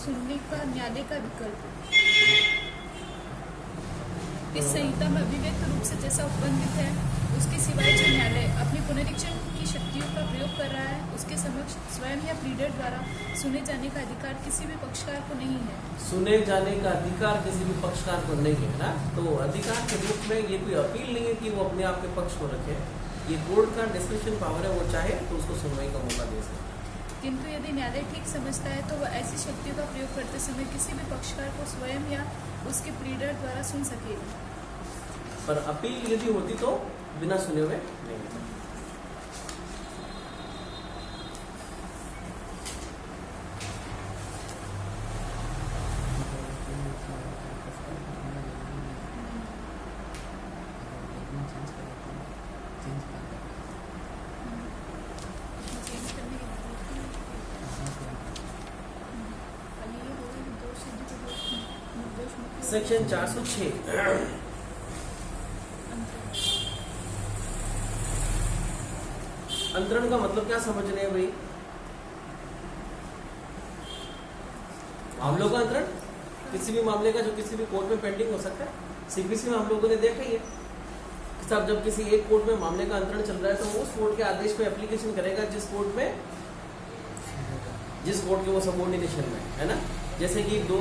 सुनने का न्यायालय का विकल्प। इस संहिता में अभिव्यक्त रूप से जैसा उपबंधित है उसके सिवाय जो न्यायालय अपनी पुनरीक्षण की शक्तियों का प्रयोग कर रहा है उसके समक्ष स्वयं या प्लीडर द्वारा सुने जाने का अधिकार किसी भी पक्षकार को नहीं है। सुने जाने का अधिकार किसी भी पक्षकार को नहीं है ना, तो अधिकार के रूप में ये कोई अपील नहीं है कि वो अपने आप के पक्ष को रखे। ये कोर्ट का डिस्क्रिप्शन पावर है, वो चाहे तो उसको सुनवाई का मौका दे सकते। किंतु यदि न्यायालय ठीक समझता है तो वह ऐसी शक्तियों का प्रयोग करते समय किसी भी पक्षकार को स्वयं या उसके प्लीडर द्वारा सुन सकेगा। पर अपील यदि होती तो बिना सुने हुए नहीं होता। सेक्शन 406 अंतरण का मतलब क्या समझ रहे हैं भाई? मामलों का अंतरण, किसी भी मामले का जो किसी भी कोर्ट में पेंडिंग हो सकता है। सीपीसी में हम लोगों ने देखा ही है, सब जब किसी एक कोर्ट में मामले का अंतरण चल रहा है तो उस कोर्ट के आदेश पे एप्लीकेशन करेगा जिस कोर्ट के वो सबऑर्डिनेशन में है ना। जैसे कि दो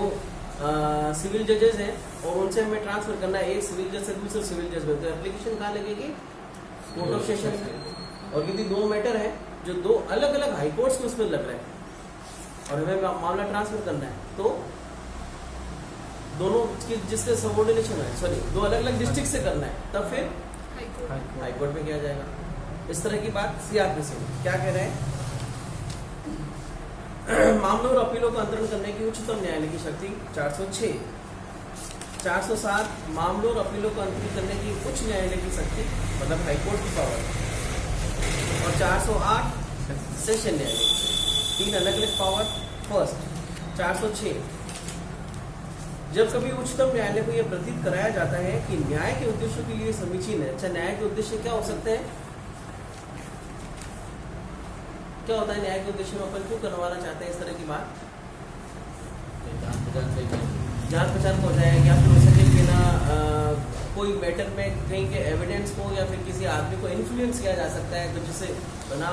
सिविल जजेस हैं और उनसे हमें ट्रांसफर करना है एक सिविल जज से दूसरे सिविल जज में, तो एप्लीकेशन कहाँ लगेगी? कोर्ट ऑफ सेशन में। और यदि दो मैटर है जो दो अलग अलग हाई कोर्ट्स में उसमें लग रहे हैं और हमें मामला ट्रांसफर करना है तो दोनों जिसके सबऑर्डिनेशन है, सॉरी, दो अलग अलग डिस्ट्रिक्ट से करना है, तब फिर हाई कोर्ट में किया जाएगा। इस तरह की बात सीआरपीसी में क्या कह रहे हैं? मामलों और अपीलों का अंतरण करने की उच्चतम न्यायालय की शक्ति 406। 407 मामलों और अपीलों का अंतरण करने की उच्च न्यायालय की शक्ति मतलब हाईकोर्ट की पावर। और 408 सेशन न्यायालय, तीन अलग अलग पावर। फर्स्ट 406 जब कभी उच्चतम न्यायालय को यह प्रतीत कराया जाता है कि न्याय के उद्देश्यों के लिए समीचीन है। अच्छा, न्याय के उद्देश्य क्या हो सकते हैं? क्या होता है न्याय के उद्देश्य में? अपन क्यों करवाना चाहते हैं इस तरह की बात? जान पहचान हो जाए या फिर हो सके कि ना कोई मैटर में कहीं के एविडेंस को या फिर किसी आदमी को इन्फ्लुएंस किया जा सकता है तो जिससे बना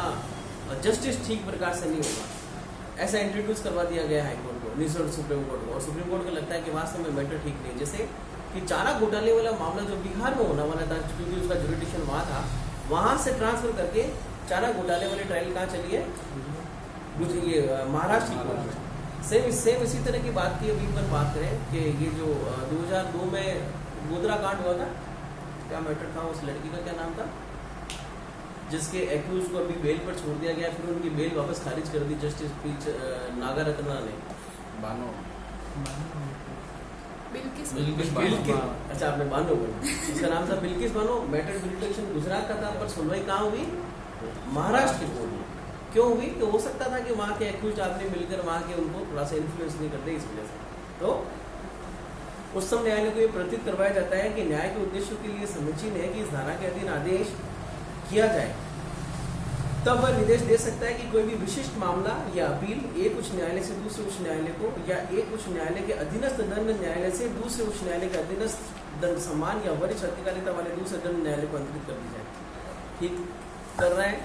जस्टिस ठीक प्रकार से नहीं होगा। ऐसा इंट्रोड्यूस करवा दिया गया हाईकोर्ट को, नहीं सुप्रीम कोर्ट को, और सुप्रीम कोर्ट को लगता है कि वास्तव में मैटर ठीक नहीं है। जैसे कि चारा घोटाले वाला मामला जो बिहार में होना वाला था क्योंकि उसका जुरिडिक्शन वहाँ था, वहाँ से ट्रांसफर करके चारा घोटाले वाली ट्रायल कहाँ चली है? ये महाराष्ट्र कोर्ट में। सेम इसी तरह की बात की अभी पर बात करें कि ये जो 2002 में गोधरा कांड हुआ था, क्या मैटर था? उस लड़की का क्या नाम था जिसके एक्यूज को अभी बेल पर छोड़ दिया गया, फिर उनकी बेल वापस खारिज कर दी जस्टिस पी नागारत्ना ने। बानो बिल्किस अच्छा, आपने बानो बोला, इसका नाम था बिल्किस बानो। मैटर जुरिडिक्शन गुजरात का था पर सुनवाई कहाँ हुई? महाराष्ट्र की कोर्ट में। क्यों हुई? तो हो सकता था कि वहाँ के एक्यूज आदमी मिलकर वहाँ के उनको थोड़ा सा इन्फ्लुएंस नहीं करते, इस वजह से। तो उच्चतम न्यायालय को यह प्रतीत करवाया जाता है कि न्याय के उद्देश्यों के लिए समीचीन है कि इस धारा के अधीन आदेश किया जाए, तब वह निर्देश दे सकता है कि कोई भी विशिष्ट मामला या अपील एक उच्च न्यायालय से दूसरे उच्च न्यायालय को या एक उच्च न्यायालय के अधीनस्थ दंड न्यायालय से दूसरे उच्च न्यायालय के अधीनस्थ दंड समान या वरिष्ठ अधिकारिता वाले दूसरे दंड न्यायालय को अंतरित कर दी जाए। ठीक कर रहा है,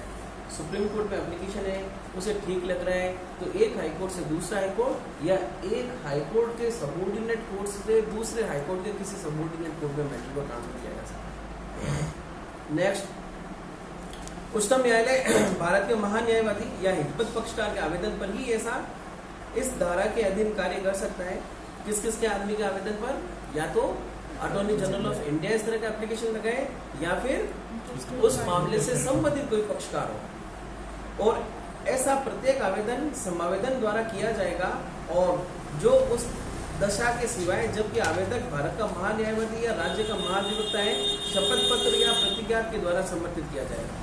सुप्रीम कोर्ट में एप्लीकेशन है, उसे ठीक लग रहा है तो एक हाईकोर्ट से दूसरा हाईकोर्ट या एक हाईकोर्ट के सबऑर्डिनेट कोर्ट से दूसरे हाईकोर्ट के किसी सबऑर्डिनेट कोर्ट में मैटर को ट्रांसफर किया जा सकता है। नेक्स्ट, उच्चतम न्यायालय भारत के महान्यायवादी या हितपद पक्षकार के आवेदन पर ही ऐसा इस धारा के अधीन कार्य कर सकता है। किस किस के आदमी के आवेदन पर? या तो अटॉर्नी जनरल ऑफ इंडिया इस तरह का एप्लीकेशन लगाए या फिर उस मामले से संबंधित कोई पक्षकार हो, और ऐसा प्रत्येक आवेदन समावेदन द्वारा किया जाएगा और जो उस दशा के सिवाय जबकि आवेदक भारत का महान्यायवादी या राज्य का महाधिवक्ता है, शपथ पत्र या प्रतिज्ञा के द्वारा समर्थित किया जाएगा।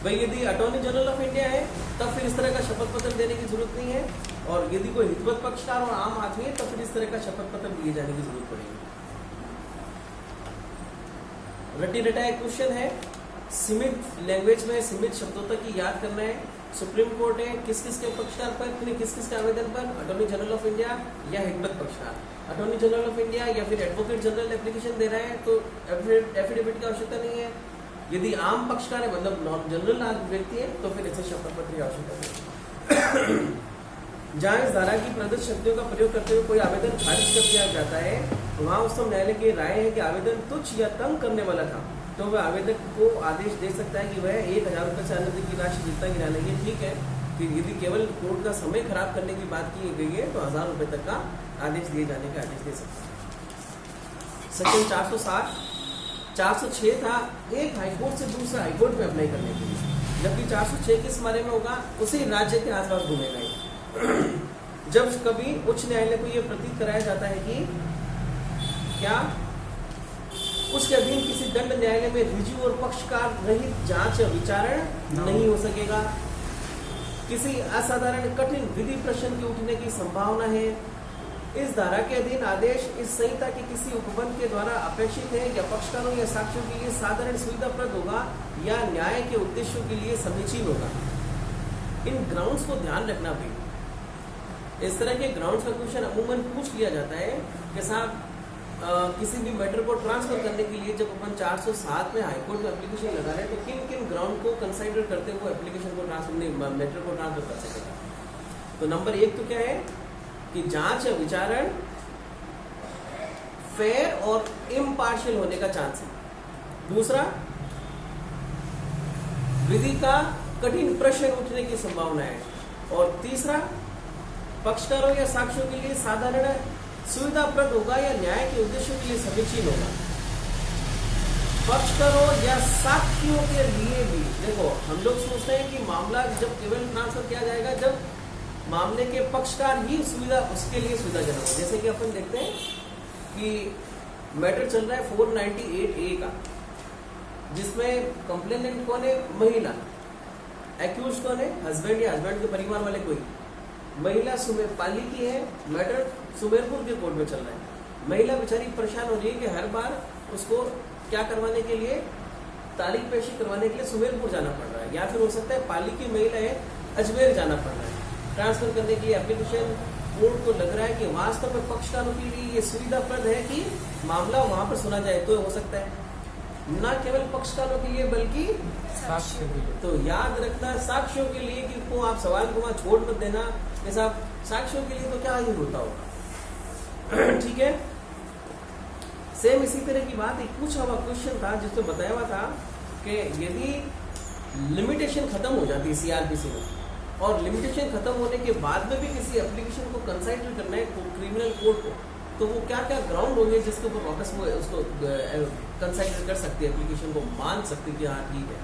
भाई यदि अटॉर्नी जनरल ऑफ इंडिया है तब फिर इस तरह का शपथ पत्र देने की जरूरत नहीं है, और यदि कोई हितवत पक्षकार और आम आदमी है तब फिर इस तरह का शपथ पत्र दिए जाने की जरूरत पड़ेगी। रटी रटा एक क्वेश्चन है, सीमित लैंग्वेज में सीमित शब्दों तक ही याद करना है। सुप्रीम कोर्ट है किस किस के पक्षकार पर, किस किस के आवेदन पर, अटॉर्नी जनरल ऑफ इंडिया या हिकमत पक्षकार। अटॉर्नी जनरल ऑफ इंडिया या फिर एडवोकेट जनरल एप्लीकेशन दे रहा है तो एफिडेविट की आवश्यकता नहीं है। यदि आम पक्षकार है मतलब नॉन जनरल व्यक्ति है तो फिर इसे शपथ पत्र की आवश्यकता नहीं है। जहाँ इस धारा की प्रदत्त शक्तियों का प्रयोग करते हुए कोई आवेदन खारिज कर दिया जाता है वहाँ उच्चतम न्यायालय की राय है कि आवेदन तुच्छ या तंग करने वाला था तो वह आवेदक को आदेश दे सकता है कि वह 1000 रुपये से अधिक की राशि जितना गिराना है। ठीक है कि यदि केवल कोर्ट का समय खराब करने की बात की गई है तो 1000 रुपये तक का आदेश दिए जाने का आदेश दे सकता है। सेक्शन 407 406 था एक हाईकोर्ट से दूसरा हाईकोर्ट में अप्लाई करने के लिए, जबकि 406 किस बारे में होगा, उसी राज्य के आसपास घूमेगा। जब कभी उच्च न्यायालय को यह प्रतीत कराया जाता है कि क्या उसके अधीन किसी दंड न्यायालय में रुजु और पक्षकार रहित जांच विचारण नहीं हो सकेगा, किसी असाधारण कठिन विधि प्रश्न के उठने की संभावना है, इस धारा के अधीन आदेश इस संहिता के किसी उपबंध के द्वारा अपेक्षित है या पक्षकारों या साक्षियों के लिए साधारण सुविधाप्रद होगा या न्याय के उद्देश्यों के लिए समीचीन होगा। इन ग्राउंड्स को ध्यान रखना भी, इस तरह के ग्राउंड्स का क्वेश्चन अमूमन पूछ लिया जाता है कि साहब किसी भी मैटर को ट्रांसफर करने के लिए जब अपन 407 में हाईकोर्ट में एप्लीकेशन लगा रहे हैं तो किन किन ग्राउंड को कंसिडर करते हुए एप्लीकेशन को ट्रांसफर मैटर को ट्रांसफर कर सकेगा। तो नंबर 1 तो क्या है कि जांच या विचारण फेयर और इम्पार्शियल होने का चांस है। दूसरा, विधि का कठिन प्रश्न उठने की संभावना है। और तीसरा, पक्षकारों या साक्ष्यों के लिए साधारण सुविधाप्रद होगा या न्याय के उद्देश्यों के लिए समीचीन होगा। पक्षकारों या साक्षियों के लिए भी देखो, हम लोग सोचते हैं कि मामला जब केवल ट्रांसफर किया जाएगा जब मामले के पक्षकार ही उसके लिए सुविधाजनक हो। जैसे कि अपन देखते हैं कि मैटर चल रहा है 498A का, जिसमें कंप्लेनेंट कौन है, महिला, एक्यूज कौन है, हस्बैंड या हस्बैंड के परिवार वाले कोई। महिला पाली की है, मैटर सुमेरपुर के कोर्ट में चल रहा है। महिला बेचारी परेशान हो रही है कि हर बार उसको क्या करवाने के लिए, तारीख पेशी करवाने के लिए सुमेरपुर जाना पड़ रहा है, या फिर हो सकता है पाली की महिला है, अजमेर जाना पड़ रहा है ट्रांसफर करने के लिए एप्लीकेशन। कोर्ट को लग रहा है कि वास्तव में पक्षकारों के लिए ये सुविधाप्रद है कि मामला वहां पर सुना जाए, तो हो सकता है न केवल पक्षकारों के लिए बल्कि साक्ष्यों के लिए। तो याद रखना साक्ष्यों के लिए कि को आप सवाल को वहां छोड़ मत देना कि साहब साक्ष्यों के लिए तो क्या ही होता होगा। ठीक है, सेम इसी तरह की बात एक पूछा हुआ क्वेश्चन था जिसमें बताया हुआ था कि यदि लिमिटेशन खत्म हो जाती है सीआरपीसी में और लिमिटेशन खत्म होने के बाद में भी किसी एप्लीकेशन को कंसाइडर करना है क्रिमिनल कोर्ट को, तो वो क्या क्या ग्राउंड होंगे जिसके ऊपर वापस वो उसको कंसाइडर कर सकती है, एप्लीकेशन को मान सकती है कि हाँ ठीक है।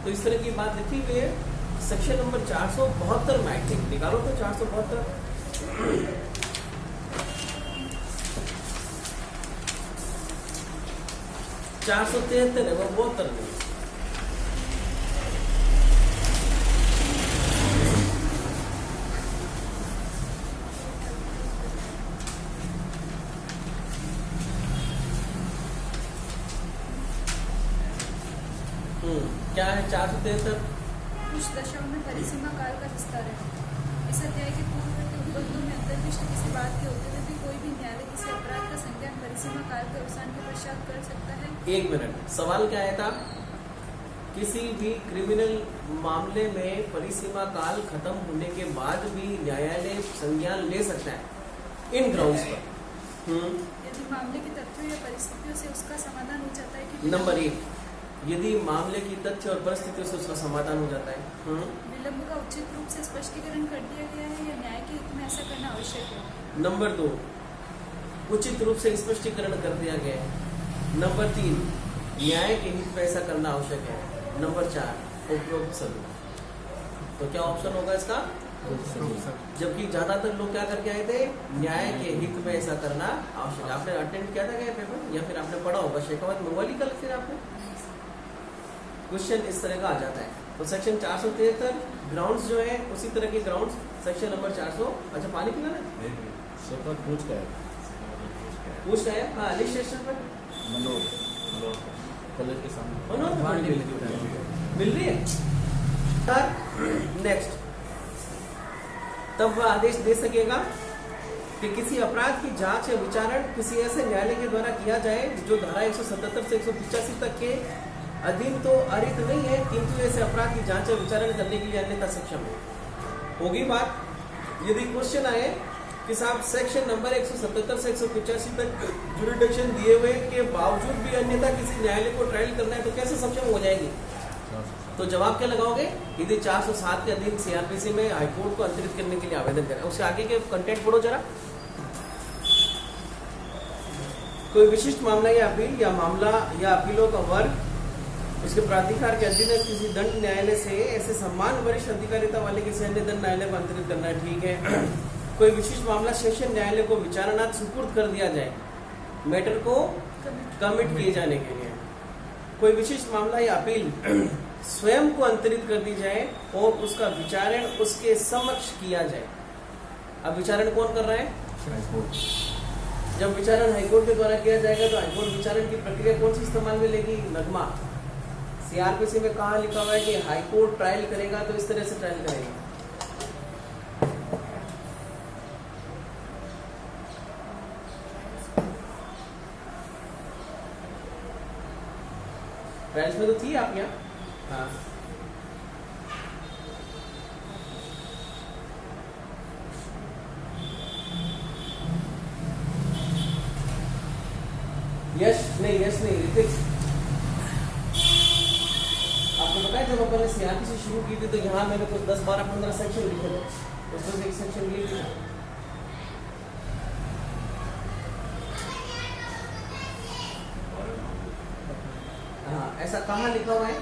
तो इस तरह की बात लिखी हुई है सेक्शन नंबर 472 में। एक्ट निकालो तो 472 473 है, वो 72 नहीं। क्या है 473? कुछ दशाओं में परिसीमा काल का विस्तार है। इस अध्याय के पूर्व के उपबंधों में अंतर्दिष्ट किसी बात के होते हुए भी कोई भी न्यायालय किसी अपराध का संज्ञान परिसीमा काल के अवसान के पश्चात कर सकता है। 1 मिनट, सवाल क्या है था? किसी भी क्रिमिनल मामले में परिसीमा काल खत्म होने के बाद भी न्यायालय संज्ञान ले सकता है इन ग्राउंड्स पर। यदि मामले के तथ्यों या परिस्थितियों से उसका समाधान हो जाता है कि नंबर 1, यदि मामले की तथ्य और परिस्थितियों से उसका समाधान हो जाता है। विलंब का उचित रूप से स्पष्टीकरण कर दिया गया है या न्याय के हित में ऐसा करना आवश्यक है। नंबर 2, उचित रूप से स्पष्टीकरण कर दिया गया है। नंबर 3, न्याय के हित में ऐसा करना आवश्यक है। नंबर 4, उपरोक्त सभी। तो क्या ऑप्शन होगा इसका? जबकि ज्यादातर लोग क्या करके आए थे, न्याय के हित में ऐसा करना आवश्यक है। आपने अटेंड किया था क्या पेपर, या फिर आपने पढ़ा होगा शेखावत मोबाइल कल, फिर आपने क्वेश्चन इस तरह का आ जाता है। तो सेक्शन 473 ग्राउंड्स जो है उसी तरह के ग्राउंड्स सेक्शन नंबर 400। अच्छा, पानी पीना है? पूछ का है हाँ, लिस्ट स्टेशन पर कॉलेज के सामने मिल रही है। थर्ड नेक्स्ट, तब वह आदेश दे सकेगा कि किसी अपराध की जांच या विचारण किसी ऐसे न्यायालय के द्वारा किया जाए जो धारा 177 से 185 तक के अधीन तो अरित नहीं है, किंतु ऐसे अपराध की जांच या विचारण करने के लिए अन्यथा सक्षम है। होगी बात। यदि क्वेश्चन आए कि साहब सेक्शन नंबर 177 से 185 तक जुरिडिक्शन दिए हुए के बावजूद भी अन्यथा किसी न्यायालय को ट्रायल करना है तो कैसे सक्षम हो जाएगी? तो जवाब क्या लगाओगे? यदि 407 के अधीन सीआरपीसी में हाईकोर्ट को अंतरित करने के लिए आवेदन करें। उसके आगे के कंटेंट पढ़ो जरा। कोई विशिष्ट मामला या अपील या मामला या अपीलों का वर्ग उसके प्राधिकार के अधीन किसी दंड न्यायालय से ऐसे समान वरिष्ठ अधिकारिता वाले किसी अन्य दंड न्यायालय को अंतरित करना है, ठीक है। कोई विशिष्ट मामला सेशन न्यायालय को विचारणार्थ सुपुर्द कर दिया जाए मैटर को कमिट किए जाने के लिए। कोई विशिष्ट मामला या अपील स्वयं को अंतरित कर दी जाए और उसका विचारण उसके समक्ष किया जाए। अब विचारण कौन कर रहा है? जब विचारण हाईकोर्ट के द्वारा किया जाएगा तो हाईकोर्ट विचारण की प्रक्रिया कौन सी इस्तेमाल में लेगी? नगमा। सीआरपीसी में कहा लिखा हुआ है कि हाईकोर्ट ट्रायल करेगा तो इस तरह से ट्रायल करेगा। ट्रायल्स में तो थी आप यहाँ? हाँ। यश नहीं ऋतिक, आपको पता है जब अपन ने सीआरपीसी शुरू की थी तो यहाँ मैंने कुछ 10, 12, 15 सेक्शन लिखे थे, उसमें से एक सेक्शन ये लिखा। हाँ, ऐसा कहाँ लिखा हुआ है?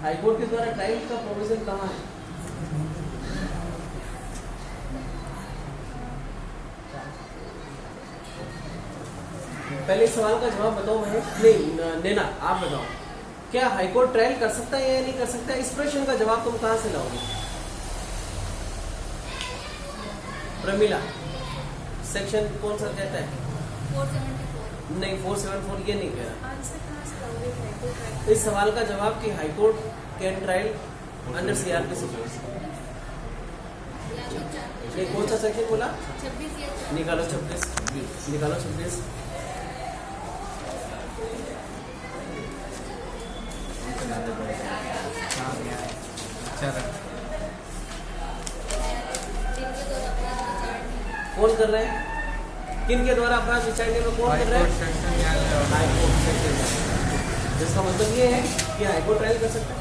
हाईकोर्ट के द्वारा ट्रायल का प्रोविजन कहाँ है? पहले इस सवाल का जवाब बताओ महेश। नहीं नैना, आप बताओ, क्या हाईकोर्ट ट्रायल कर सकता है या नहीं कर सकता है? इस प्रश्न का जवाब तुम कहां से लाओगे? प्रमिला, सेक्शन कौन सा कहता है? 474। नहीं, 474 ये नहीं कह रहा। आंसर कहाँ से लाओगे? High court trial. इस सवाल का जवाब कि high court can trial under CrPC. ये कौन सा सेक्शन बोला? 26 निकालो 26, निकालो 26। कौन कर रहे हैं? किन के द्वारा अपराध विचारने में कौन कर रहा है? High court section. जिसका मतलब ये है कि हाईकोर्ट ट्रायल कर सकता है।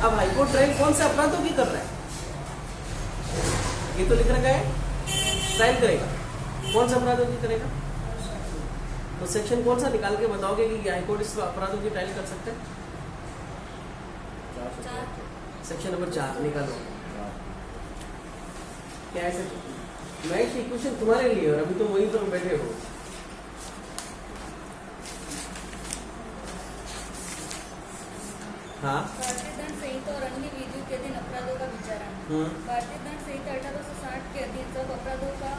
अब हाईकोर्ट ट्रायल कौन से अपराधों की कर रहा है? ये तो लिख रखा है ट्रायल करेगा। कौन से अपराधों की करेगा? तो सेक्शन कौन सा निकाल के बताओगे कि हाईकोर्ट इस अपराधों की ट्रायल कर सकते हैं? सेक्शन नंबर 4 निकालो। क्या है सेक्शन? मैं क्वेश्चन तुम्हारे लिए और अभी तुम वहीं पर बैठे हो। हाँ, भारतीय दंड संहिता और अन्य विधियों के अधीन अपराधों का विचारण। भारतीय दंड संहिता 1860 के अधीन सब अपराधों का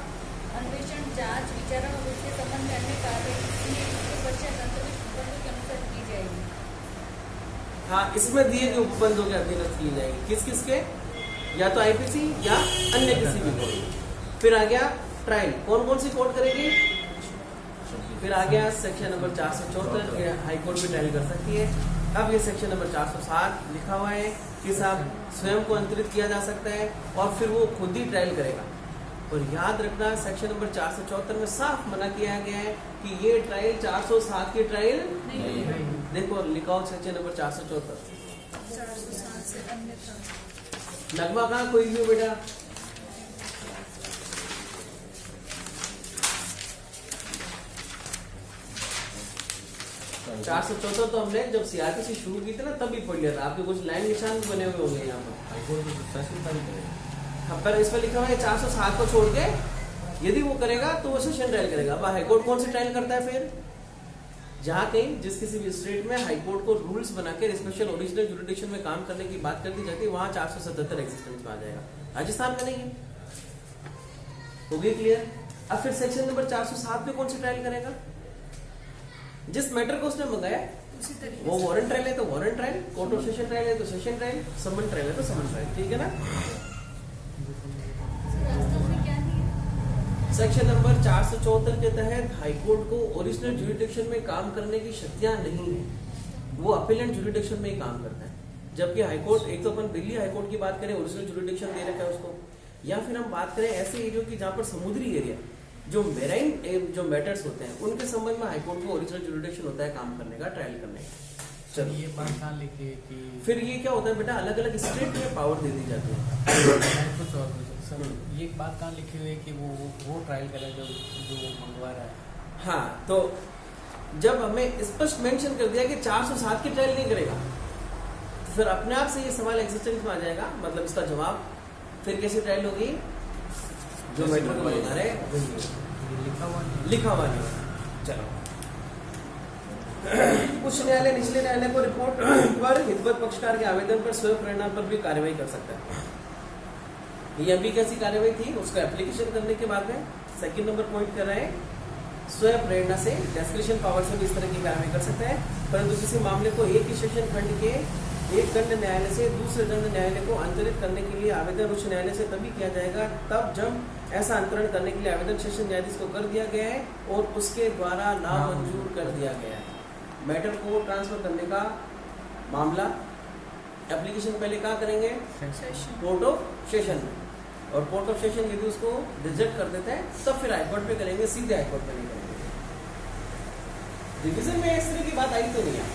अन्वेषण, जांच, विचारण और उसके संबंध में अन्य कार्रवाई इसके पश्चात अंतरिक्ष उपबंधों के अनुसार की जाएगी। हाँ, इसमें दिए गए उपबंधों के अधीन की जाएगी। किस किस के? या तो आईपीसी या अन्य किसी भी कोर्ट। फिर आ गया ट्रायल, कौन कौन सी कोर्ट करेगी? फिर आ गया सेक्शन नंबर 474, हाईकोर्ट भी ट्रायल कर सकती है। अब ये सेक्शन नंबर 407 लिखा हुआ है कि साहब स्वयं को अंतरित किया जा सकता है और फिर वो खुद ही ट्रायल करेगा। और याद रखना सेक्शन नंबर 474 में साफ मना किया गया है कि ये ट्रायल 407 की ट्रायल नहीं। देखो लिखा हो सेक्शन नंबर 474। 407 से अन्यथा। नगमा कहाँ कोई भी बेटा? चार सौ चौदह तो हमने जब सीआरपीसी शुरू की थी ना तभी पढ़ लिया था। आपके कुछ लाइन निशान भी बने हुए होंगे यहाँ पर। पर इसमें लिखा हुआ है 407 को छोड़ के यदि वो करेगा तो वो सेशन ट्रायल करेगा। अब हाईकोर्ट कौन से ट्रायल करता है? फिर जहाँ कहीं जिस किसी भी स्टेट में हाईकोर्ट को रूल्स बना के स्पेशल ओरिजिनल जुरिडिक्शन में काम करने की बात कर दी जाती है, वहां 477 एग्जिस्टेंस में आ जाएगा। राजस्थान में नहीं है। हो गई क्लियर? अब फिर सेक्शन नंबर 407 पे कौन सी ट्रायल करेगा? जिस मैटर को उसने मंगाया उसी तरीके वो से। वारंट ट्रायल है तो warrant trial, court of session trial है तो सेशन ट्रायल, समन ट्रायल है तो समन ट्रायल, ठीक है ना। रास्ता में क्या नहीं है? सेक्शन नंबर 474 के तहत हाईकोर्ट को ओरिजिनल ज्यूरिडिक्शन में काम करने की शक्तियां नहीं है, वो अपीलेंट ज्यूरिडिक्शन में ही काम करता है। जबकि हाईकोर्ट, एक तो अपन दिल्ली हाईकोर्ट की बात करें, ओरिजिनल ज्यूरिडिक्शन दे रखा है उसको, या फिर हम बात करें ऐसे एरिया की जहाँ पर समुद्री एरिया, जो मेराइन जो मैटर्स होते हैं उनके संबंध में हाईकोर्ट को ओरिजिनल ज्यूरिडिक्शन होता है काम करने का, ट्रायल करने का। चलो ये बात कहाँ लिखी है कि फिर ये क्या होता है बेटा, अलग अलग स्टेट में पावर दे दी जाती है। कुछ और सर, ये बात कहाँ लिखी हुई है कि वो ट्रायल करे जो मंगवा रहा है। हाँ, तो जब हमें स्पष्ट मेंशन कर दिया कि 407 की ट्रायल नहीं करेगा, तो फिर अपने आप से ये सवाल एग्जिस्टेंस में आ जाएगा, मतलब इसका जवाब फिर कैसी ट्रायल होगी, जो मैटर को बता रहे वही ये लिखा हुआ नहीं। लिखा हुआ नहीं। चलो, उच्च न्यायालय निचले न्यायालय को रिपोर्ट पर हितवत पक्षकार के आवेदन पर स्वयं प्रेरणा पर भी कार्रवाई कर सकता है। ये अभी कैसी कार्रवाई थी, उसका एप्लीकेशन करने के बाद में सेकंड नंबर पॉइंट कर रहे हैं, स्वयं प्रेरणा से डिस्क्रिशन पावर से भी इस तरह की कार्रवाई कर सकता है, परंतु किसी मामले को एक ही सेशन खंड के एक दंड न्यायालय से दूसरे दंड न्यायालय को अंतरित करने के लिए आवेदन उच्च न्यायालय से तभी किया जाएगा तब जब ऐसा अंतरण करने के लिए आवेदन सेशन न्यायाधीश को कर दिया गया है और उसके द्वारा नामंजूर कर दिया गया है। मैटर को ट्रांसफर करने का मामला एप्लीकेशन पहले कहाँ करेंगे, सेशन कोर्ट ऑफ सेशन में, और कोर्ट ऑफ सेशन यदि उसको रिजेक्ट कर देता है तब फिर हाईकोर्ट पे करेंगे, सीधे हाईकोर्ट पे नहीं करेंगे। डिवीजन में इस तरह की बात आई तो नहीं है,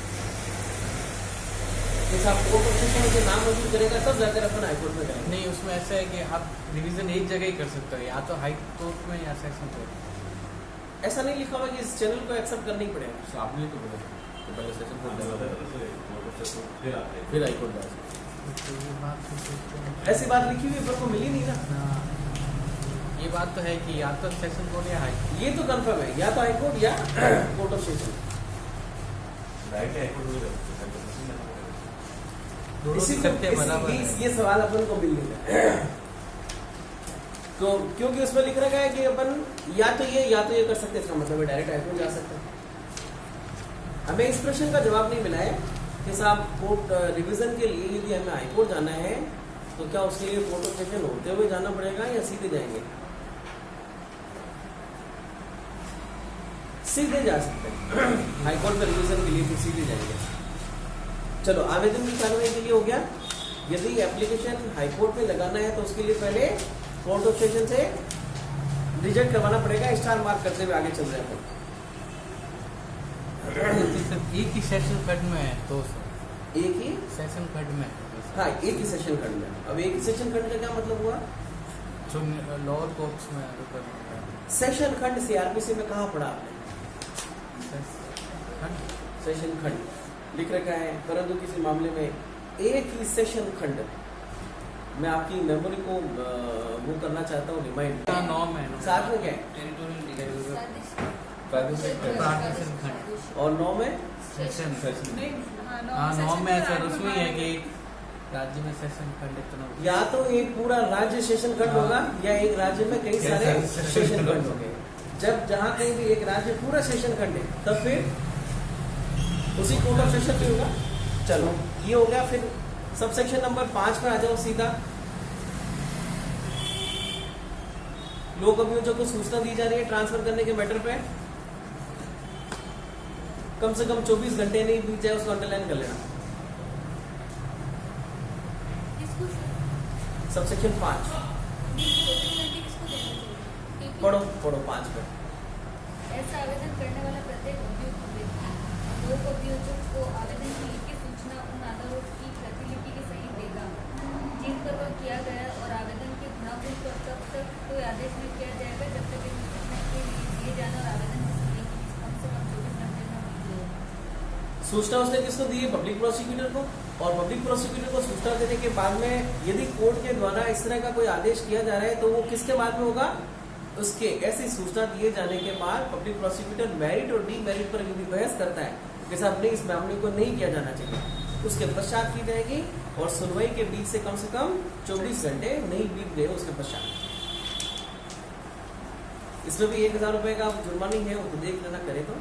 जैसे आप कोर्ट ऑफ सेशन से नाम मंजूर करेगा तब जाकर अपन हाईकोर्ट में करेंगे। नहीं, उसमें ऐसा है कि आप रिवीजन एक जगह ही कर सकते हो, या तो हाई कोर्ट में या सेशन कोर्ट। ऐसा नहीं लिखा हुआ कि इस चैनल को एक्सेप्ट करना ही पड़ेगा। तो आपने तो बोला तो पहले सेशन कोर्ट जाना था, फिर हाईकोर्ट जा सकते तो ये बात तो सोचते हैं। हैं। ऐसी बात लिखी हुई पर को मिली नहीं ना, हाँ, ये बात तो है कि या तो सेशन कोर्ट या हाई। ये तो कंफर्म है, या तो हाईकोर्ट या court of session. Direct high court में जाना दोनों इसी की को शर्तें बराबर है। ये सवाल अपन को मिल गया, तो क्योंकि उसमें लिख रखा है कि अपन या तो ये कर सकते हैं, इसका मतलब है डायरेक्ट हाईकोर्ट जा सकते हैं। हमें इस प्रश्न का जवाब नहीं मिला है कि साहब कोर्ट रिवीजन के लिए यदि हमें हाईकोर्ट जाना है तो क्या उसके लिए कोर्ट ऑफ सेशन होते हुए जाना पड़ेगा या सीधे जाएंगे। सीधे जा सकते हैं हाईकोर्ट में रिवीजन के लिए, फिर सीधे जाएंगे। चलो, आवेदन की कार्रवाई के लिए हो गया। यदि एप्लीकेशन हाईकोर्ट में लगाना है तो उसके लिए पहले कोर्ट ऑफ सेशन से रिजेक्ट करवाना पड़ेगा, स्टार मार्क करते हुए आगे चल रहे हैं। सिर्फ एक ही सेशन खंड में है तो एक ही सेशन खंड में है। हाँ, एक ही सेशन खंड में। अब एक ही सेशन खंड का क्या मतलब हुआ, जो लोअर कोर्ट्स में आगे करना है। सेशन खंड सीआरपीसी में कहाँ पढ़ा आपने, खंड सेशन खंड लिख रखा है, परंतु किसी मामले में एक ही सेशन खंड। मैं आपकी मेमोरी को वो करना चाहता हूँ, रिमाइंड। नॉर्म है साथ में क्या है, प्रादेशिक खंड और 9 में सेशन। नहीं, हाँ, हाँ, नॉर्म में सेशन सर का उसमें है आगे कि राज्य में सेशन खंड इतना या तो एक पूरा राज्य सेशन खंड हाँ। होगा या एक राज्य में कई कई सारे सारे सेशन सेशन खंड खंड होंगे। जब जहाँ कहीं भी एक राज्य पूरा सेशन खंड है तब फिर उसी कोर्ट ऑफ सेशन पे होगा। चलो, ये हो गया। फिर सब सेक्शन नंबर 5 में आ जाओ सीधा। लोक अभियोजक को सूचना दी जा रही है ट्रांसफर करने के मैटर पे, कम से कम 24 घंटे नहीं बीत जाए, उसको अंडरलाइन कर लेना। किसको सब सेक्शन 5 किसको देना चाहिए? पढ़ो 5 पे। ऐसा आवेदन करने वाला प्रत्येक अभियुक्त व्यक्ति लोक अभियोजक को आवेदन की लिखित सूचना उन आधारों की प्रतिलिपि के सहित देगा जिन पर वह किया गया और आवेदन के गुणागुण पर तब तक कोई आदेश नहीं किया जाएगा जब तक इन सूचना के लिए दिए जाने और आवेदन कम से कम 24 घंटे में हुई हो। सूचना उसने किसको दी है, पब्लिक प्रोसिक्यूटर को। और पब्लिक प्रोसिक्यूटर को सूचना देने के बाद में यदि कोर्ट के द्वारा इस तरह का कोई आदेश किया जा रहा है तो वो किसके बाद में होगा, उसके ऐसी सूचना दिए जाने के बाद पब्लिक प्रोसिक्यूटर मेरिट और डीमेरिट पर यदि बहस करता है कि साहब नहीं, इस मामले को नहीं किया जाना चाहिए, उसके पश्चात की जाएगी और सुनवाई के बीच से कम 24 घंटे नहीं बीत गए उसके पश्चात। इसमें भी 1000 रुपए का जुर्मानी है, वो तो देख लेना करे तो।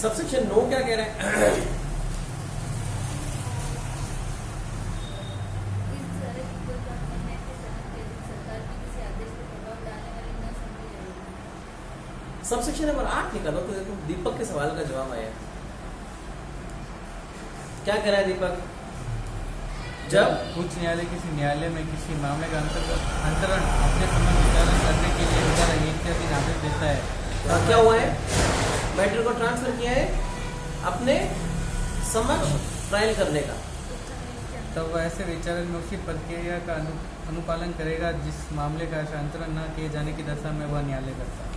सबसेक्शन 9 क्या कह रहा है? इस तरह की कोई बात नहीं है कि सरकार की किसी आदेश पर प्रभाव डालने वाली न समझी जाएगी। सबसेक्शन नंबर 8 निकालो तो देखो दीपक के सवाल का जवाब आया। क्या कह रहा है दीपक? जब उच्च न्यायालय किसी न्यायालय में किसी मामले का अंतरण अपने समझ विचारण करने के लिए विचार इत्यादि आदेश देता है क्या हुआ है? मैटर को ट्रांसफर किया है अपने समक्ष ट्रायल करने का। तब वह ऐसे विचारण में उसी प्रक्रिया का अनुपालन करेगा जिस मामले का अंतरण न किए जाने की दशा में वह न्यायालय करता है।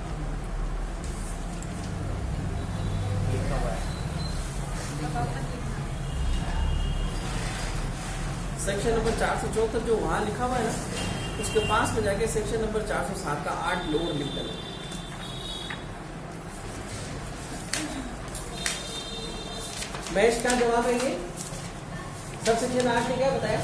सेक्शन नंबर 474 जो वहां लिखा हुआ है ना, उसके पास में जाके सेक्शन नंबर 407 का 8 लोअर लिख देना। महेश का जवाब है ये। सबसेक्शन 8 ने क्या बताया?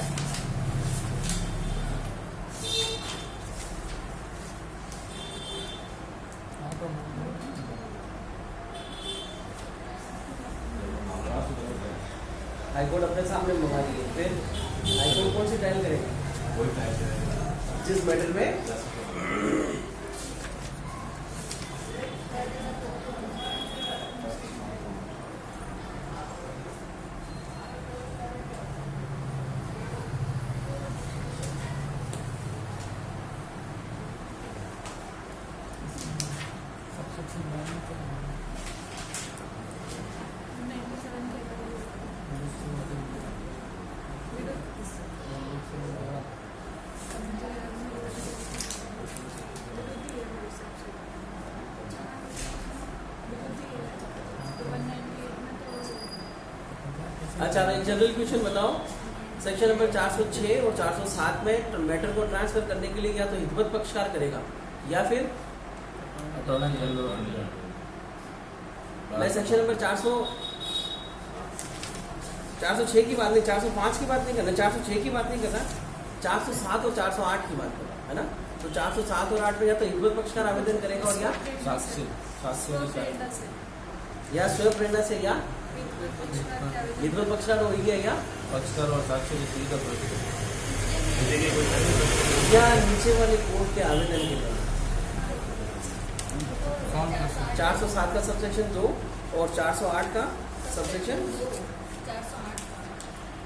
हाईकोर्ट अपने सामने मंगा लिए, फिर हाईकोर्ट कौन सी ट्रायल करेगा? वही टाइप है जिस मैटर में अच्छा, एक जनरल क्वेश्चन बताओ। सेक्शन नंबर 406 और 407 में मैटर को ट्रांसफर करने के लिए या तो हितवत पक्षकार करेगा या फिर मैं सेक्शन नंबर 406 की बात नहीं, 405 की बात नहीं करना, 406 की बात नहीं करना, 407 और 408 की बात करना है ना। तो 407 और 8 में या तो हितवत पक्षकार आवेदन करेगा और या स्वयं प्रेरणा से या हितवत पक्षकार हो गया या पक्षकार और साक्ष्य की सुविधा प्रस्तुत या नीचे वाले कोर्ट के आवेदन के लिए 407 का सबसेक्शन 2 और 408 का सबसेक्शन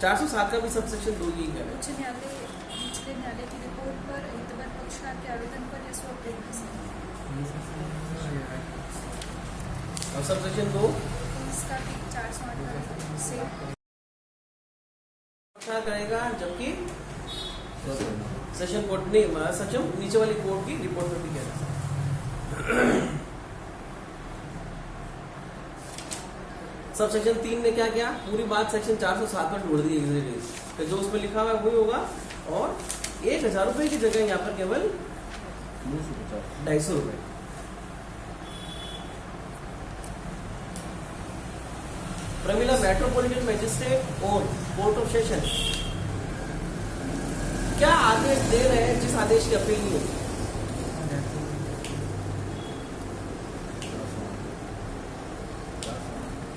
407 का भी सबसेक्शन 2 ही है। उच्च न्यायालय निचले न्यायालय की रिपोर्ट पर हितवत पक्षकार के आवेदन पर या स्व प्रेरणा से। और सबसेक्शन 2 इसका भी 408 से पक्षकार करेगा, जबकि सेशन कोर्ट नहीं, सक्षम नीचे वाली कोर्ट की रिपोर्ट में भी कहना। सबसेक्शन 3 ने क्या किया? पूरी बात सेक्शन 407 पर ढूंढ दी एग्जिट, तो जो उसमें लिखा हुआ है वही होगा और 1000 रुपए की जगह यहाँ पर केवल 250 रुपए। प्रमिला मेट्रोपॉलिटन मैजिस्ट्रेट और कोर्ट ऑफ सेशन क्या आदेश दे रहे हैं जिस आदेश की अपील नहीं होगी?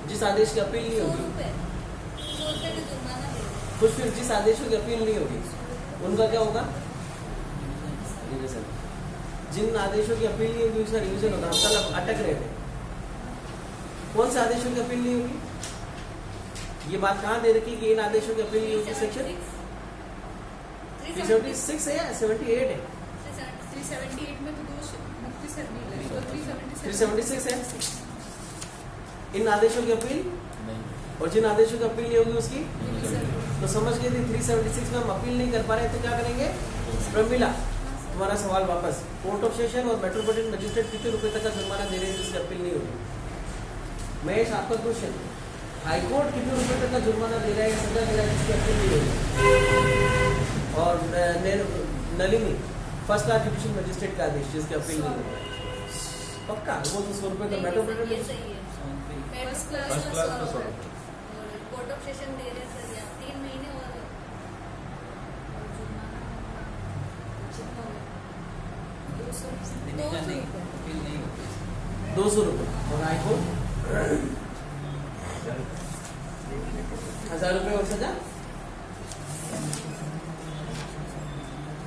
जिस आदेश की अपील नहीं होगी, 100 रुपये का जुर्माना है। कुछ फिर जिस आदेशों की अपील नहीं होगी उनका क्या होगा? रिवीजन। जिन आदेशों की अपील नहीं होगी उसका रिवीजन होगा। हम कल अटक रहे थे, कौन से आदेशों की अपील नहीं होगी? ये बात कहाँ दे रखी कि इन आदेशों की अपील नहीं होगी? सेक्शन 376 है या 78 है? 378 में तो 2 मुक्ति से नहीं है, तो 376 है। इन आदेशों की अपील नहीं और जिन आदेशों की अपील नहीं होगी उसकी तो समझ गए थे। 376 में हम अपील नहीं कर पा रहे तो क्या करेंगे? प्रमिला तुम्हारा सवाल वापस। कोर्ट ऑफ सेशन और मेट्रोपॉलिटन मजिस्ट्रेट कितने रुपए तक का जुर्माना दे रहे हैं जिसकी अपील नहीं होगी? महेश आपका क्वेश्चन, हाईकोर्ट कितने रुपए तक का जुर्माना दे रहा है, सजा दे रहा है जिसकी अपील नहीं होगी? और Nalini first class judicial magistrate का आदेश जिसकी अपील नहीं होगी, पक्का वो तो 100 रुपए का ये मेट्रोपॉलिटन। सही है। फर्स्ट फर्स्ट क्लास का 100 और कोर्ट ऑफ सेशन दे रहे सर या 3 महीने और जुर्माना 200 नहीं, अपील नहीं होती। 200 रुपए और हाईकोर्ट 1000 रुपये और सजा।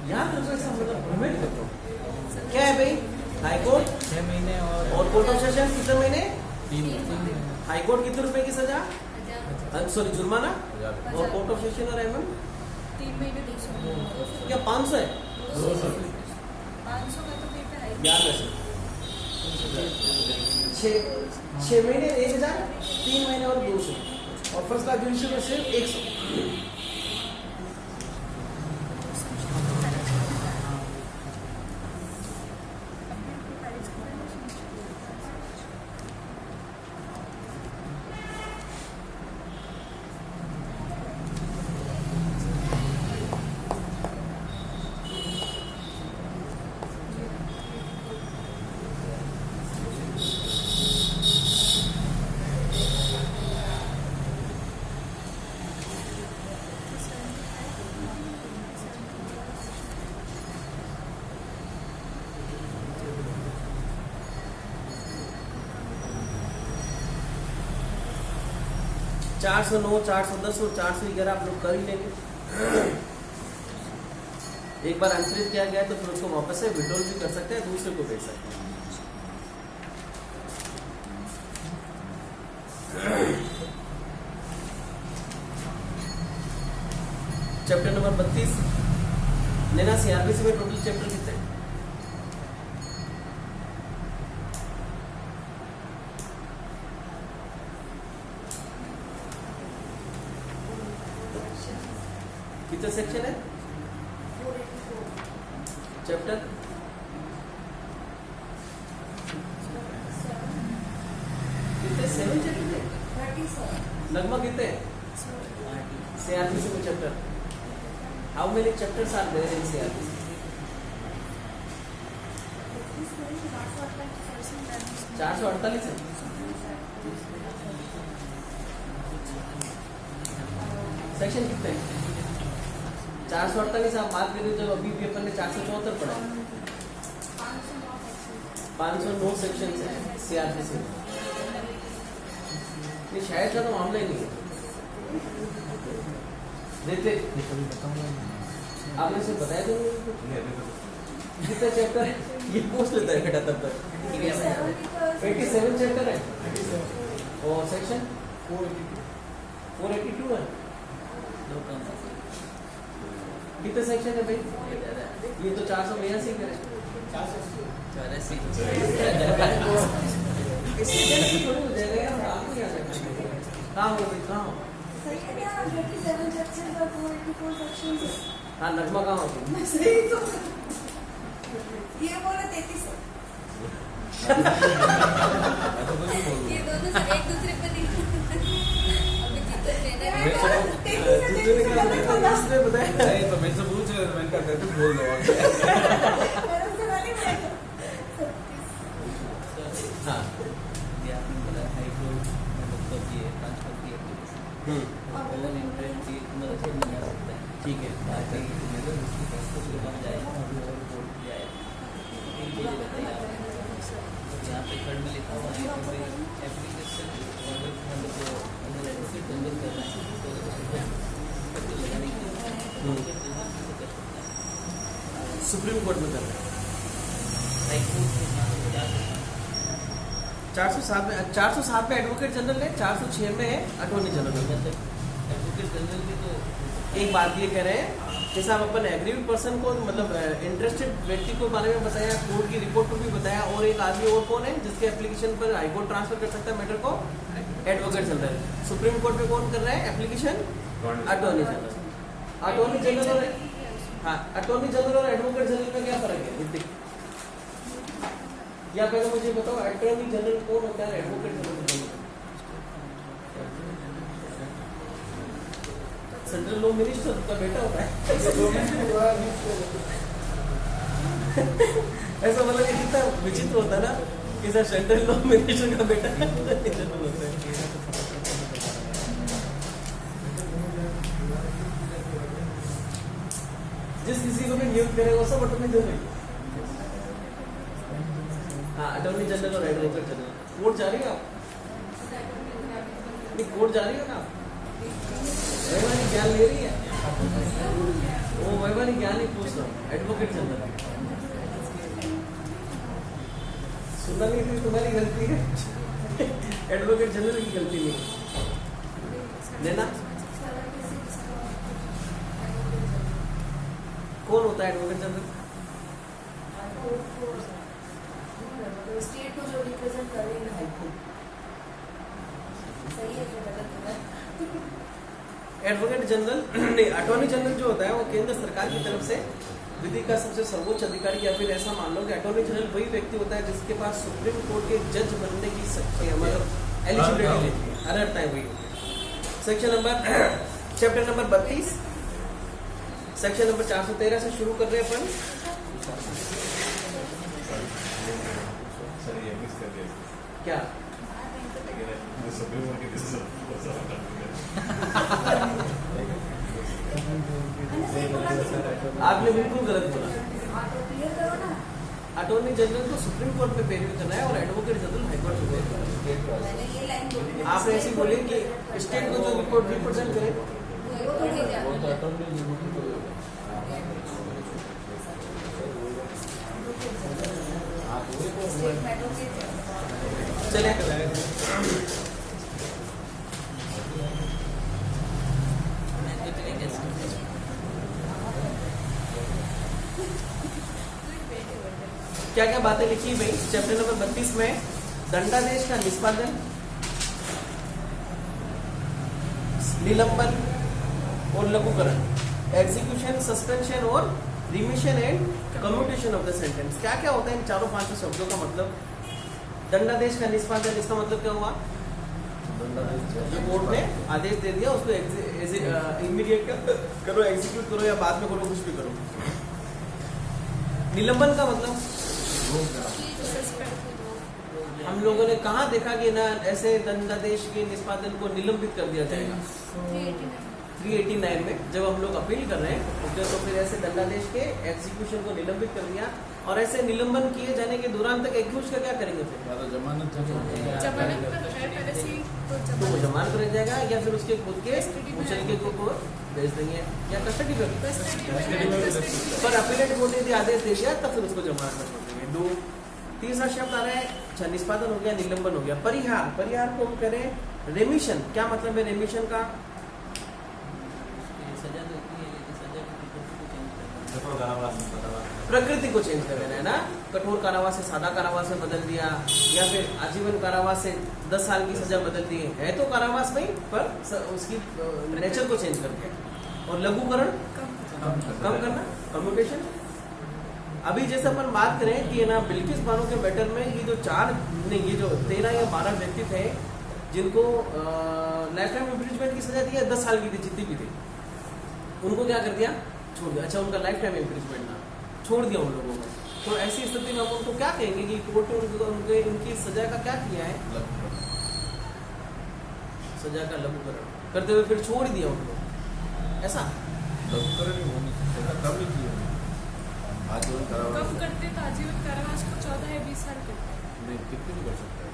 यहाँ तो ऐसा मतलब भ्रमित करते हो क्या है भाई? हाई कोर्ट 6 महीने और कोर्ट ऑफ सेशन कितने महीने? 3 महीने। हाई कोर्ट कितने रुपए की सजा? 1000 सॉरी जुर्माना। 1000 और कोर्ट ऑफ सेशन और एमएम 3 महीने 200 क्या 500 है? 500 का तो पेपर है। याद रखें 6 महीने 1000, 3 महीने और 200 और फर्स्ट क्लास जुडिशियल में सिर्फ 100। चार 409, 410 और 411 आप लोग कर ही लेंगे। एक बार अंतरित किया गया तो फिर उसको वापस से विड्रॉल भी कर सकते हैं, दूसरे को भेज सकते हैं। चैप्टर नंबर 32 लेना सीआरबीसी में टोटल चैप्टर कितने हैं? कितने सेक्शन है चैप्टर? कितने 7 चैप्टर है लगभग कितने सीआरपीसी में chapter? How many chapters are there in CrPC? 448 है। सेक्शन कितने हैं? 448 आप बात करें जब अभी पेपर में 474 पढ़ा, 509 सेक्शन है सीआरपीसी में। ये शायद का तो मामला ही नहीं है। देते आपने से बताया तो कितना चैप्टर है ये पूछ लेता है बेटा तब तक। 87 चैप्टर है और सेक्शन 482 है। कितने सेक्शन है भाई? ये तो 482 करे। इससे जल्दी थोड़ी हो जाएगा यार, आपको याद रखना। कहाँ हो भाई कहाँ हो? हाँ नगमा कहाँ हो? ये दोनों से एक दूसरे पर नहीं अभी जीतन लेना है। इसने बताया नहीं तो मेरे से पूछ रहे थे, मैंने कहा तुम बोल दो। हाँ ठीक है सुप्रीम कोर्ट में करना है। 407 में एडवोकेट जनरल है, 406 में है अटॉर्नी जनरल। एडवोकेट जनरल की तो एक बात ये कह रहे हैं जैसे आप अपन एग्रीड पर्सन को मतलब इंटरेस्टेड व्यक्ति को बारे में बताया, कोर्ट की रिपोर्ट को भी बताया, और एक आदमी और कौन है जिसके एप्लीकेशन पर हाईकोर्ट ट्रांसफर कर सकता है मैटर को? Advocate general. सुप्रीम कोर्ट में कौन कर रहा है application? Attorney general. Attorney general और हाँ अटॉर्नी जनरल और एडवोकेट जनरल में क्या फर्क है? या पहले मुझे बताओ अटॉर्नी जनरल कौन होता है, advocate general? Central law minister का बेटा होता है। ऐसा मतलब कि कितना विचित्र होता है ना कि सर सेंट्रल लॉ मिनिस्टर का बेटा होता है। जिस किसी को भी नियुक्त करेगा वो सब अटॉर्नी जनरल। हाँ अटॉर्नी जनरल और एडवोकेट जनरल। कोर्ट जा रही है आप? नहीं कोर्ट जा रही हो ना आप? वैवाहिक ज्ञान ले रही है वो वैवाहिक ज्ञान ही पूछ रहा हूँ एडवोकेट जनरल सुनना नहीं थी तुम्हारी गलती है एडवोकेट जनरल की गलती नहीं लेना कौन होता है एडवोकेट जनरल स्टेट को जो रिप्रेजेंट कर रही है हाईकोर्ट सही है जो गलत है एडवोकेट जनरल नहीं अटॉर्नी जनरल जो होता है वो केंद्र सरकार की तरफ से विधि का सबसे सर्वोच्च अधिकारी या फिर ऐसा मान लो कि अटॉर्नी जनरल वही व्यक्ति होता है जिसके पास सुप्रीम कोर्ट के जज बनने की शक्ति है मतलब एलिजिबिलिटी लेती है अर्हता है वही section number chapter number 32 section number 413 से शुरू कर रहे हैं अपन सर ये मिस कर दिया क्या सुप्रीम कोर्ट की आपने बिल्कुल गलत बोला क्लियर करो ना अटॉर्नी जनरल को सुप्रीम कोर्ट में पेश करना है और एडवोकेट जनरल हाईकोर्ट में पेश करना मैंने ये लाइन बोली है आपने ऐसी बोली कि स्टेट को जो रिपोर्ट रिप्रेजेंट करे वो थोड़ी स्टेट मैटर के चले क्या क्या बातें लिखी है भाई चैप्टर नंबर 32 में दंडादेश का निष्पादन निलंबन और लघुकरण एग्जीक्यूशन सस्पेंशन और remission and commutation of the sentence क्या क्या होता है इन चारों पांचों शब्दों का मतलब दंडादेश का निष्पादन इसका मतलब क्या हुआ जो कोर्ट ने आदेश दे दिया उसको इमीडिएट करो एग्जीक्यूट करो या बाद में करो कुछ भी करो निलंबन का मतलब हम लोगों ने कहा देखा कि ना ऐसे दंडादेश के निष्पादन को निलंबित कर दिया जाएगा 389 में जब हम लोग अपील कर रहे हैं तो फिर ऐसे दंडादेश के एग्जीक्यूशन को निलंबित कर दिया और ऐसे निलंबन किए जाने के दौरान तक एक्यूज का क्या करेंगे फिर जमानत जमानत पर है पहले से ही तो तो वो जमानत रह जाएगा या फिर उसके खुद के Custody में मुचलके को भेज देंगे या कस्टडी में कस्टडी में पर अपीलेट कोर्ट ने यदि आदेश दे दिया तब फिर उसको जमानत में छोड़ देंगे दो तीसरा शब्द आ रहा है अच्छा निष्पादन हो गया निलंबन हो गया परिहार परिहार को हम करें रेमिशन क्या मतलब है रेमिशन का प्रकृति को चेंज कर देना है ना कठोर कारावास से सादा कारावास में बदल दिया या फिर आजीवन कारावास से 10 साल की सजा बदल दी है तो कारावास में पर उसकी नेचर को चेंज कर दिया और लघुकरण कम करना कम्यूटेशन अभी जैसे अपन बात करें कि ना बिल्किस बानो के मैटर में ये जो 13 या 12 व्यक्ति थे जिनको लाइफ टाइम इम्प्रिजमेंट की सजा दी है 10 साल की थी जितनी भी थी उनको क्या कर दिया छोड़ दिया अच्छा उनका लाइफ टाइम इम्प्रिजमेंट ना छोड़ दिया उन लोगों को तो ऐसी स्थिति में हम उनको क्या कहेंगे कि कोर्ट ने उनके उनकी सजा का क्या किया है सजा का लघुकरण करते हुए फिर छोड़ दिया उनको ऐसा लघुकरण ही होनी चाहिए तब ही किया आजीवन कम कारावास करते तो आजीवन कारावास को 14 या 20 साल करते नहीं कितने भी कर सकते हैं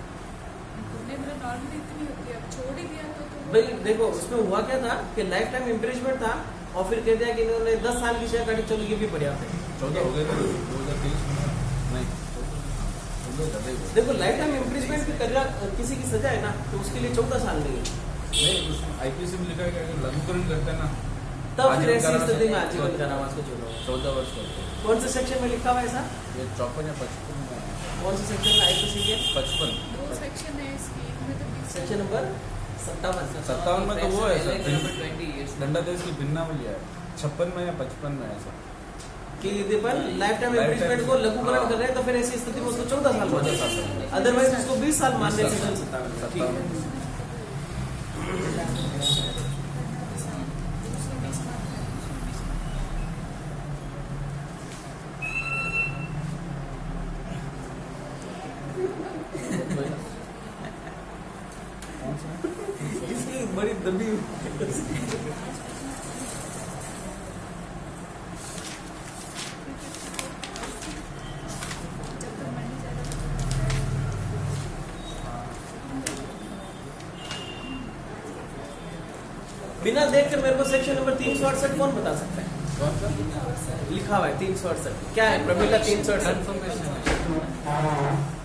नहीं मतलब नॉर्मली इतनी होती है अब छोड़ ही दिया तो भाई देखो उसमें हुआ क्या था कि लाइफ टाइम इम्प्रिजमेंट था और फिर कह दिया कि इन्होंने 10 साल की सजा काटी चलो ये भी पर्याप्त है 14 हो गए थे 2023 में नहीं 14 ज्यादा ही हुआ देखो लाइफ टाइम इम्प्रिजमेंट की करिया किसी की सजा है ना तो उसके लिए 14 साल नहीं है नहीं उसमें आईपीसी में लिखा है कि लघुकरण करते हैं ना तब फिर आजीवन ऐसी कारावास स्थिति में है। आजीवन कारावास को छोड़ो 14 वर्ष करते हैं कौन से सेक्शन में लिखा हुआ है ऐसा ये 54 या 55 में है। कौन से सेक्शन में आईपीसी के 55 दो सेक्शन है इसकी एक में तो 20 सेक्शन नंबर 57 57 में तो वो है सर नंबर 20 दंडादेश की भिन्नावली है 56 में या 55 में है सर कि यदि पर लाइफ टाइम Lifetime इम्प्रिजमेंट को लघुकरण हाँ। कर रहे हैं तो फिर ऐसी स्थिति में उसको 14 साल माना 14 साल। अदरवाइज उसको 20 साल मानने 20 सेक्शन साल। 57 ठीक है इसकी बड़ी दबी बिना देखकर मेरे को सेक्शन नंबर 368 कौन बता सकता है? लिखा हुआ है 368 क्या है प्रमिला? 368 कन्फर्मेशन है।